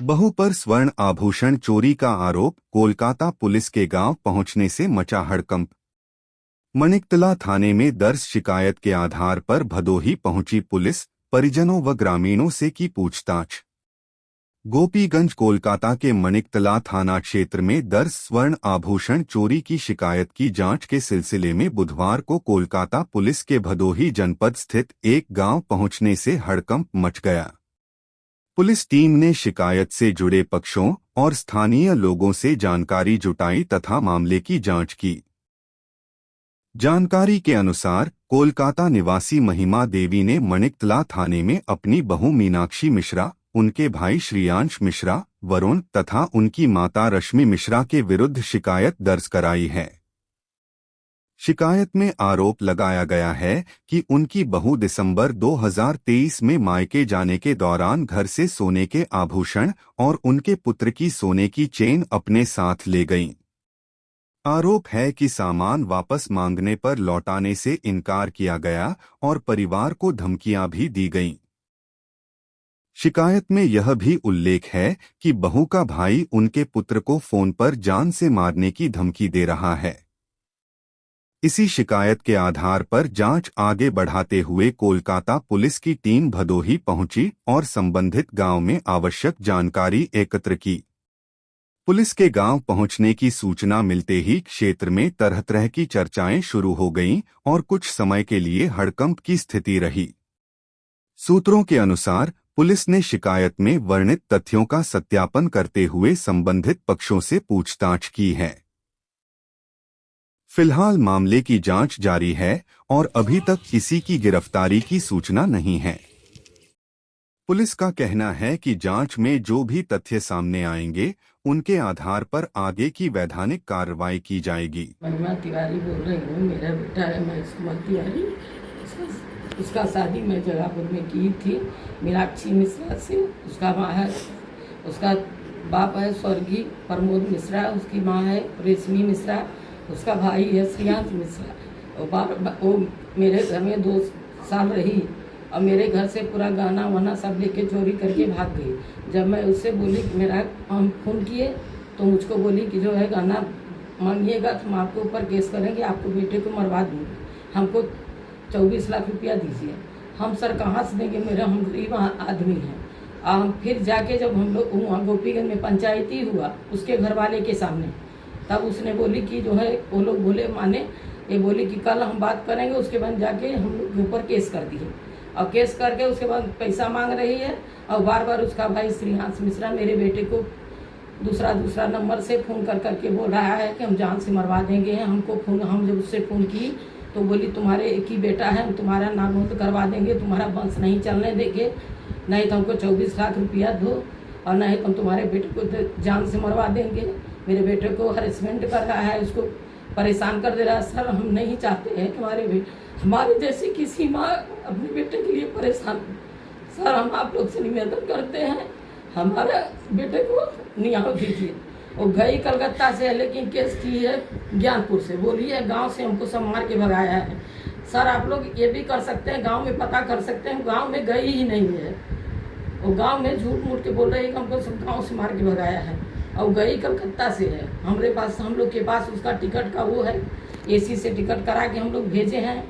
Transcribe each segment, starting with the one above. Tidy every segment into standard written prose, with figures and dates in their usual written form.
बहू पर स्वर्ण आभूषण चोरी का आरोप, कोलकाता पुलिस के गांव पहुंचने से मचा हड़कंप। मनिकतला थाने में दर्ज शिकायत के आधार पर भदोही पहुंची पुलिस, परिजनों व ग्रामीणों से की पूछताछ। गोपीगंज कोलकाता के मनिकतला थाना क्षेत्र में दर्ज स्वर्ण आभूषण चोरी की शिकायत की जांच के सिलसिले में बुधवार को कोलकाता पुलिस के भदोही जनपद स्थित एक गांव पहुंचने से हड़कंप मच गया। पुलिस टीम ने शिकायत से जुड़े पक्षों और स्थानीय लोगों से जानकारी जुटाई तथा मामले की जांच की। जानकारी के अनुसार कोलकाता निवासी महिमा देवी ने मनिकतला थाने में अपनी बहू मीनाक्षी मिश्रा, उनके भाई श्रेयांश मिश्रा, वरुण तथा उनकी माता रश्मि मिश्रा के विरुद्ध शिकायत दर्ज कराई है। शिकायत में आरोप लगाया गया है कि उनकी बहू दिसंबर 2023 में मायके जाने के दौरान घर से सोने के आभूषण और उनके पुत्र की सोने की चेन अपने साथ ले गईं। आरोप है कि सामान वापस मांगने पर लौटाने से इनकार किया गया और परिवार को धमकियां भी दी गईं। शिकायत में यह भी उल्लेख है कि बहू का भाई उनके पुत्र को फोन पर जान से मारने की धमकी दे रहा है। इसी शिकायत के आधार पर जांच आगे बढ़ाते हुए कोलकाता पुलिस की टीम भदोही पहुंची और संबंधित गांव में आवश्यक जानकारी एकत्र की। पुलिस के गांव पहुंचने की सूचना मिलते ही क्षेत्र में तरह तरह की चर्चाएं शुरू हो गईं और कुछ समय के लिए हड़कंप की स्थिति रही। सूत्रों के अनुसार पुलिस ने शिकायत में वर्णित तथ्यों का सत्यापन करते हुए संबंधित पक्षों से पूछताछ की है। फिलहाल मामले की जांच जारी है और अभी तक किसी की गिरफ्तारी की सूचना नहीं है। पुलिस का कहना है कि जांच में जो भी तथ्य सामने आएंगे, उनके आधार पर आगे की वैधानिक कार्रवाई की जाएगी। महिमा तिवारी बोल रही हूँ। मेरा बेटा है महेश तिवारी। उसका शादी मैं जगापुर में की थी मीनाक्षी मिश्रा से। उसका माँ है, उसका बाप है स्वर्गीय प्रमोद मिश्रा, उसकी माँ है रेशमी मिश्रा, उसका भाई है श्रेयांश मिश्रा। वो मेरे घर में 2 साल रही और मेरे घर से पूरा गहना वहना सब लेके चोरी करके भाग गई। जब मैं उससे बोली कि मेरा हम फोन किए तो मुझको बोली कि जो है गहना मांगिएगा तो हम आपके ऊपर केस करेंगे, आपको बेटे को मरवा दूँगी, हमको 24 लाख रुपया दीजिए। हम सर कहाँ से देंगे, मेरा हम गरीब आदमी हैं। फिर जाके जब हम लोग वहाँ गोपीगंज में पंचायती हुआ उसके घर वाले के सामने, तब उसने बोली कि जो है वो लोग बोले माने, ये बोली कि कल हम बात करेंगे। उसके बाद जाके हम लोग के ऊपर केस कर दिए और केस करके उसके बाद पैसा मांग रही है और बार बार उसका भाई श्रेयांश मिश्रा मेरे बेटे को दूसरा नंबर से फ़ोन करके बोल रहा है कि हम जान से मरवा देंगे। हम जब उससे फ़ोन की तो बोली तुम्हारे एक ही बेटा है, हम तुम्हारा नाम करवा देंगे, तुम्हारा वंश नहीं चलने देंगे, नहीं तो हमको 24 लाख रुपया दो और नहीं तो हम तुम्हारे बेटे को जान से मरवा देंगे। मेरे बेटे को हरेसमेंट कर रहा है, उसको परेशान कर दे रहा है। सर हम नहीं चाहते हैं कि हमारे जैसी किसी माँ अपने बेटे के लिए परेशान। सर हम आप लोग से निवेदन करते हैं हमारे बेटे को न्याय दीजिए। वो गई कलकत्ता से, लेकिन केस की है ज्ञानपुर से, बोली है गांव से हमको सब मार के भगाया है। सर आप लोग ये भी कर सकते हैं, गांव में पता कर सकते हैं, गांव में गई ही नहीं है। वो गांव में झूठ मूठ के बोल रही है कि हमको सब गाँव से मार के भगाया है और गई कलकत्ता से है। हम लोग के पास उसका टिकट का वो है, एसी से टिकट करा के हम लोग भेजे हैं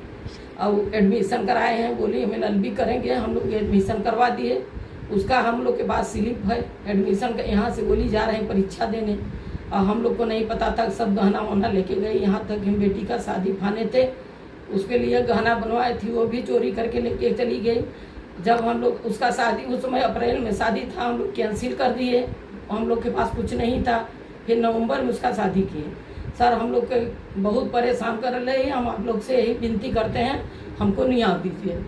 और एडमिशन कराए हैं। बोली हमें एलबी करेंगे, हम लोग एडमिशन करवा दिए। उसका हम लोग के पास स्लिप है एडमिशन का, यहाँ से बोली जा रहे हैं परीक्षा देने और हम लोग को नहीं पता था। सब गहना वहना लेके गई, यहाँ तक हम बेटी का शादी फाने थे, उसके लिए गहना बनवाए थी, वो भी चोरी करके लेके चली गई। जब हम लोग उसका शादी उस समय अप्रैल में शादी था, हम लोग कैंसिल कर दिए, हम लोग के पास कुछ नहीं था। फिर नवंबर में उसका शादी किए। सर हम लोग के बहुत परेशान कर रहे हैं, हम आप लोग से यही विनती करते हैं हमको न्याय दीजिए।